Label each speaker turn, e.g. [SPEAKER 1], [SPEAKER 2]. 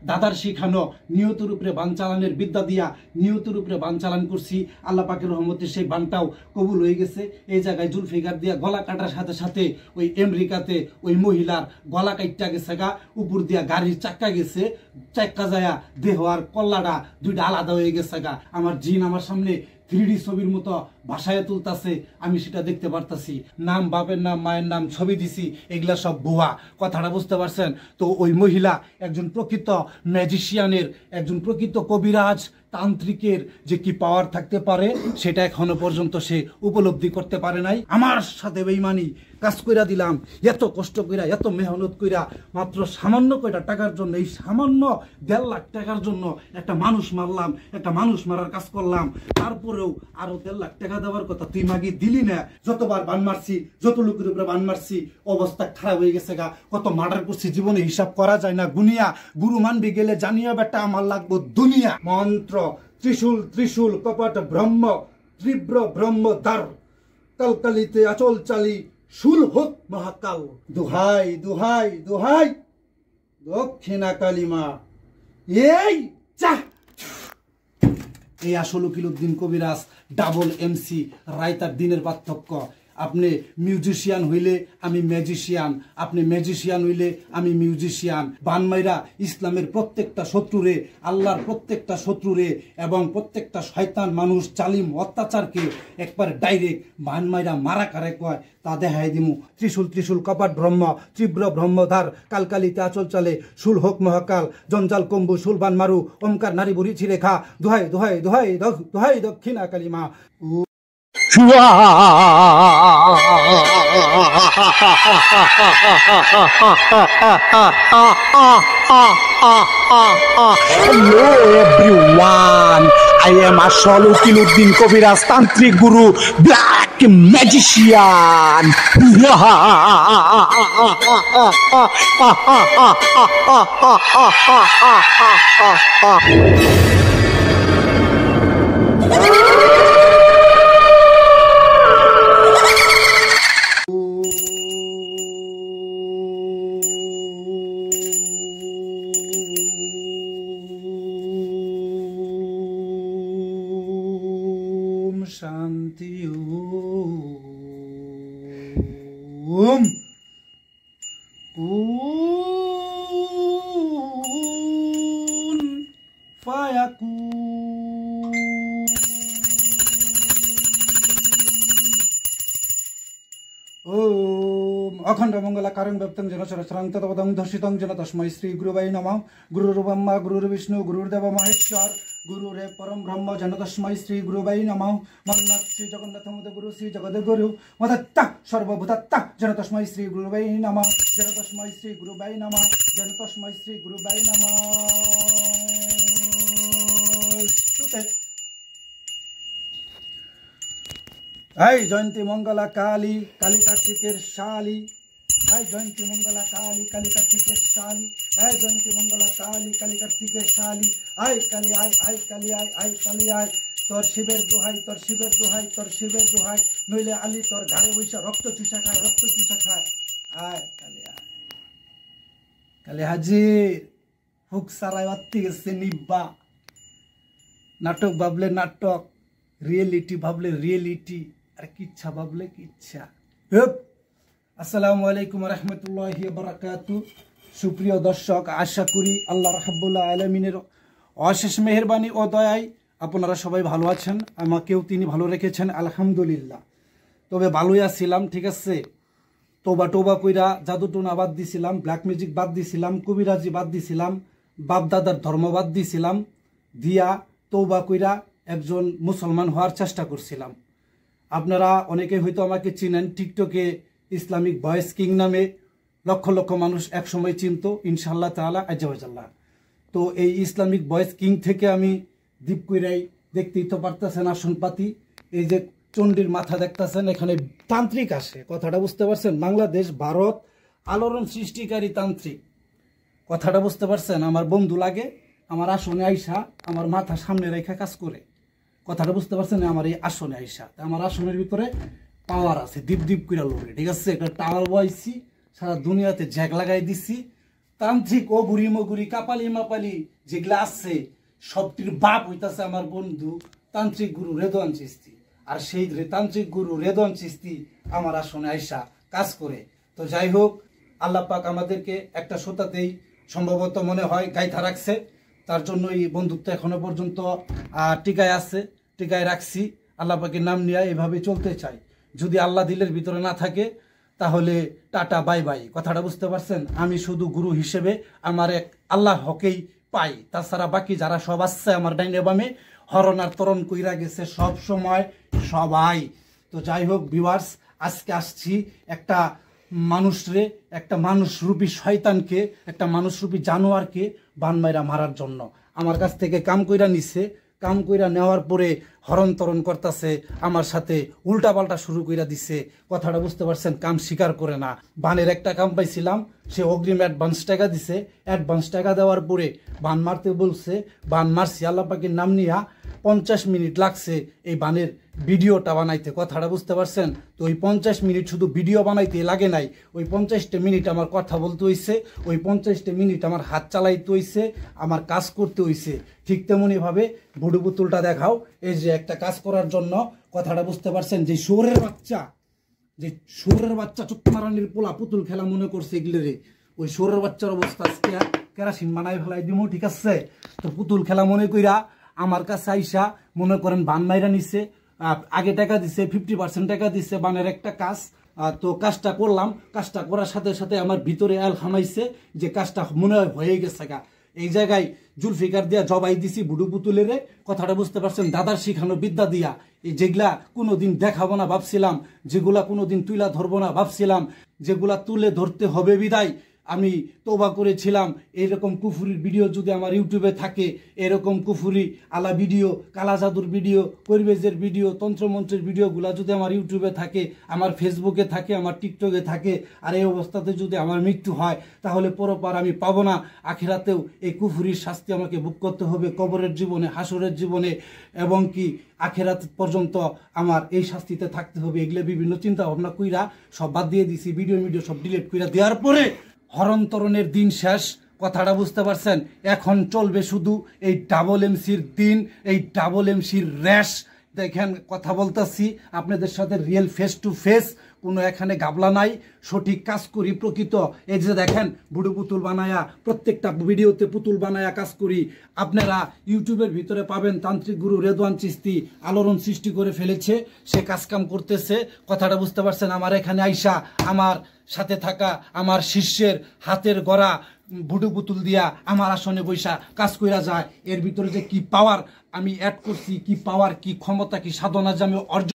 [SPEAKER 1] দাদার শিখানো নিয়তের উপরে বান চালানের বিদ্যা দিয়া নিয়তের উপরে বান চালান করছি। আল্লাহ পাকের রহমতে সেই বানটাও কবুল হয়ে গেছে। এই জায়গায় জুলফিকার দিয়া গলা কাটার সাথে সাথে ওই আমেরিকাতে ওই মহিলার গলা কাটটা গেছে গা, উপর দিয়া গাড়ির চাক্কা গেছে, চাক্কা যায়া দেহ আর কল্লাটা দুইটা আলাদা হয়ে গেছে গা। আমার জিন আমার সামনে 3D ছবির মতো ভাষায় তুলতাছে, আমি সেটা দেখতে পারতাছি। নাম, বাপের নাম, মায়ের নাম, ছবি দিছি, এগুলা সব ভুয়া। কথাটা বুঝতে পারছেন? তো ওই মহিলা একজন প্রকৃত ম্যাজিশিয়ানের, একজন প্রকৃত কবিরাজ তান্ত্রিকের যে কি পাওয়ার থাকতে পারে সেটা এখনো পর্যন্ত সে উপলব্ধি করতে পারে নাই। আমার সাথে বেঈমানি কাজ কইরা দিলাম, এত কষ্ট কইরা, এত মেহনত কইরা, মাত্র সামান্য কয়টা টাকার জন্য, এই সামান্য 1.5 লাখ টাকার জন্য একটা মানুষ মারলাম, একটা মানুষ মারার কাজ করলাম। তারপরেও আরো 1.5 লাখ টাকা দেওয়ার কথা তুই মাগি দিলি না। যতবার বান মারছি, যত লোকের উপরে বান মারছি, অবস্থা খারাপ হয়ে গেছে গা। কত মার্ডার করছি, জীবনে হিসাব করা যায় না গুনিয়া। গুরু মানবি গেলে জানিয়া বেটা আমার লাগবো দুনিয়া। মন্ত্র ত্রিশূল ত্রিশূল কপট ব্রহ্ম তীব্র ব্রহ্ম দ্বার কালকালিতে আচল চালি শুল হোক মহাকাল। দুহাই দুহাই দুহাই দক্ষিণা কালিমা। এই চা এই আসল উকিলউদ্দিন কবিরাজ, ডাবল MC, রায়তার দিনের পার্থক্য। আপনি মিউজিশিয়ান হইলে আমি ম্যাজিশিয়ান, আপনি ম্যাজিশিয়ান হইলে আমি মিউজিশিয়ান। বানমাইরা ইসলামের প্রত্যেকটা শত্রুরে, আল্লাহর প্রত্যেকটা শত্রুরে এবং প্রত্যেকটা শয়তান মানুষ জালিম অত্যাচারকে একবার ডাইরেক্ট বানমাইরা মারা কারে কয় তা দেখাই দিমু। ত্রিশূল ত্রিশূল কপাট ব্রহ্ম তীব্র ব্রহ্মধার কালকালিতে আচল চালে শুল হোক মহাকাল জঞ্জাল কম্বু শুলবান মারু ওমকার নারী বুড়ি ছিরেখা দোহাই দোহাই দোহাই দোহাই দক্ষিণা কালিমা।
[SPEAKER 2] Hello everyone, I am Ashol Ukiluddin Kobiraj Tantric Guru, Black Magician.
[SPEAKER 1] শান্তি ওম কুন ফায়াকুন। ওম অখণ্ড মঙ্গলা কারণ ব্যক্তং যেন সরসরং ততপদং ধর্ষিতং যেন তস্मै শ্রী গুরুবাই নমঃ। গুরুর ব্রহ্মা গুরুর বিষ্ণু গুরুর্দেব মহেশ্বর গুরুরে পরম ব্রহ্ম যেন তস্मै শ্রী গুরুবাই নমঃ। মন্নাথ শ্রী জগন্নাথ মদ গুরু শ্রী জগদ্গুরু মদত্তা সর্বভূতাত্তা যেন তস্मै শ্রী গুরুবাই নমঃ। যেন তস্मै শ্রী গুরুবাই নমঃ। যেন তস্मै শ্রী গুরুবাই নমঃ। এই জয়ন্তী মঙ্গলা কালী, কালী কার্তিকের শালী। এই জয়ন্তী মঙ্গলা কালী, কালী কার্তিকের শালী। এই জয়ন্তী মঙ্গলা কালী, কালী কার্তিকের শালী। আয় কালী আয়, আয় কালী আয়, আয় কালী আয়। তোর শিবের দোহাই, তোর শিবের দোহাই, তোর শিবের দোহাই, নইলে আলি তোর ঘাড়ে বৈশা রক্ত চুষা খায়, রক্ত চুষা খায়। আয় কালী আয়। কালী হাজির। হুক সারাই অত্তি গেছে নিব্বা। নাটক ভাবলে নাটক, রিয়েলিটি ভাবলে রিয়েলিটি, আর কিচ্ছা ভাবলে কিচ্ছা। আসসালামু আলাইকুম রহমতুল্লাহি বারাকাতু। সুপ্রিয় দর্শক, আশা করি আল্লাহ রাব্বুল আলামিনের অশেষ মেহেরবানি ও দয়ায় আপনারা সবাই ভালো আছেন। আমাকেও তিনি ভালো রেখেছেন আলহামদুলিল্লাহ। তবে ভালোই আছিলাম, ঠিক আছে। তোবা টোবা কইরা জাদু টোনা বাদ দিছিলাম, ব্ল্যাক ম্যাজিক বাদ দিছিলাম, কবিরাজি বাদ দিছিলাম, বাপ দাদার ধর্ম বাদ দিছিলাম, দিয়া তৌবা কইরা একজন মুসলমান হওয়ার চেষ্টা করছিলাম। আপনারা অনেকে হয়তো আমাকে চিনেন, টিকটকে ইসলামিক ভয়েস কিং নামে লক্ষ লক্ষ মানুষ একসময় চিনত, ইনশাআল্লাহ তাআলা আজ্জাওয়াজাল্লাহ। তো এই ইসলামিক ভয়েস কিং থেকে আমি দীপ কইরাই, দেখতেই তো পারতেছেন আসনপাতি, এই যে চণ্ডীর মাথা দেখতেছেন, এখানে তান্ত্রিক আসে। কথাটা বুঝতে পারছেন? বাংলাদেশ ভারত আলোড়ন সৃষ্টিকারী তান্ত্রিক। কথাটা বুঝতে পারছেন? আমার বন্ধু লাগে, আমার আসনে আইসা আমার মাথা সামনে রেখা কাজ করে। কথাটা বুঝতে পারছেন? আমার এই আসনে আইসা, আমার আসনের ভিতরে পাওয়ার আছে, দীপ দীপ করে লোকে, ঠিক আছে। একটা টাওয়ার বয়াইছি, সারা দুনিয়াতে জ্যাক লাগাই দিছি, তান্ত্রিক ও গুড়ি মগুড়ি কাপালি মাপালি যেগুলা আছে সবটির বাপ হইতাছে আমার বন্ধু তান্ত্রিক গুরু রেদওয়ান চিস্তি। আর সেই তান্ত্রিক গুরু রেদওয়ান চিস্তি আমার আসনে আইসা কাজ করে। তো যাই হোক, আল্লাহ পাক আমাদেরকে একটা সোতাতেই সম্ভবত মনে হয় গাইথা রাখছে, তার জন্য এই বন্ধুত্ব এখনো পর্যন্ত টিকায় আছে, টিকায় রাখছি। আল্লাহ পাকের নাম নিয়ে এভাবে চলতে চাই। যদি আল্লাহ দিলের ভিতরে না থাকে তাহলে টাটা বাই বাই, কথাটা বুঝতে পারছেন? আমি শুধু গুরু হিসেবে আমার এক আল্লাহ হকেই পাই, তাছাড়া বাকি যারা সব আসছে আমার ডাইনে বামে হরণ আর তরণ কইরা গেছে সব সময় সবাই। তো যাই হোক ভিউয়ার্স, আজকে আসছি একটা মানুষরে, একটা মানুষরূপী শয়তানকে, একটা মানুষরূপী জানোয়ারকে বানমাইরা মারার জন্য আমার কাছ থেকে কাম কইরা নিছে। কাম কইরা নেওয়ার পরে হরণ তরণ করতেছে, আমার সাথে উল্টা পাল্টা শুরু কইরা দিছে। কথাটা বুঝতে পারছেন? কাম স্বীকার করে না। বানের একটা কাম পাইছিলাম, সে অগ্রিম অ্যাডভান্স টাকা দিছে। অ্যাডভান্স টাকা দেওয়ার পরে বান মারতে বলছে, বান মারছি। আল্লাহ পাকের নাম নিয়া 50 মিনিট লাগছে এই বানের ভিডিওটা বানাইতে। কথাটা বুঝতে পারছেন? তো ওই 50 মিনিট শুধু ভিডিও বানাইতে লাগে নাই, ওই 50টা মিনিট আমার কথা বলতে হইছে, ওই 50টা মিনিট আমার হাত চালাইতে হইছে, আমার কাজ করতে হইছে। ঠিক তেমনইভাবে ভুডু পুতুলটা দেখাও। এই যে একটা কাজ করার জন্য, কথাটা বুঝতে পারছেন? যে শুয়োরের বাচ্চা চুক্তমারানির পোলা পুতুল খেলা মনে করছে এগুলোরে, ওই শুয়োরের বাচ্চার অবস্থা আজকে কেরাসিন বানাই ফেলাই দিব। ঠিক আছে? তো পুতুল খেলা মনে কইরা আমার কাছে আইসা মনে করেন বান মাইরা নিছে। আগে টাকা দিছে, 50% টাকা দিছে বানের একটা কাজ। তো কাজটা করলাম, কাজটা করার সাথে সাথে আমার ভিতরে আল খামাইছে যে কাজটা মনে হয় হয়ে গেছে গা। এই জায়গায় জুলফিকার দিয়া জবাই দিছি ভুডু পুতুলের। কথাটা বুঝতে পারছেন? দাদার শিখানো বিদ্যা দিয়া, এই যেগুলা কোনোদিন দেখাবো না ভাবছিলাম, যেগুলা কোনোদিন তুইলা ধরবো না ভাবছিলাম, যেগুলা তুলে ধরতে হবে বিদায় আমি তওবা করেছিলাম। এরকম কুফুরির ভিডিও যদি আমার ইউটিউবে থাকে, এরকম কুফুরি আলা ভিডিও, কালা জাদুর ভিডিও, পরিবেশের ভিডিও, তন্ত্রমন্ত্রের ভিডিওগুলা যদি আমার ইউটিউবে থাকে, আমার ফেসবুকে থাকে, আমার টিকটকে থাকে, আর এই অবস্থাতে যদি আমার মৃত্যু হয়, তাহলে পরপার আমি পাবো না। আখিরাতেও এই কুফুরির শাস্তি আমাকে ভোগ করতে হবে, কবরের জীবনে, হাসরের জীবনে, এবং কি আখিরাত পর্যন্ত আমার এই শাস্তিতে থাকতে হবে। এগুলো বিভিন্ন চিন্তা ভাবনা কইরা সব বাদ দিয়ে দিছি, ভিডিও সব ডিলিট কইরা দেওয়ার পরে হরণ তরণের দিন শেষ। কথাটা বুঝতে পারছেন? এখন চলবে শুধু এই ডাবল এমসির দিন, এই ডাবল এমসির র্যাশ। দেখেন, কথা বলতেছি আপনাদের সাথে রিয়েল ফেস টু ফেস, কোনো এখানে গাবলা নাই, সঠিক কাজ করি প্রকৃত। এই যে দেখেন বুড়ো পুতুল বানায়া, প্রত্যেকটা ভিডিওতে পুতুল বানায়া কাজ করি। আপনারা ইউটিউবের ভিতরে পাবেন তান্ত্রিক গুরু রেদওয়ান চিস্তি আলোড়ন সৃষ্টি করে ফেলেছে, সে কাজকাম করতেছে। কথাটা বুঝতে পারছেন? আমার এখানে আইসা আমার সাথে থাকা আমার শিষ্যের হাতের গড়া ভুডু পুতুল দিয়া আমার আসনে বৈশা কাজ কইরা যায়। এর ভিতরে যে কি পাওয়ার আমি অ্যাড করছি, কি পাওয়ার, কি ক্ষমতা, কি সাধনা যে আমি অর্জন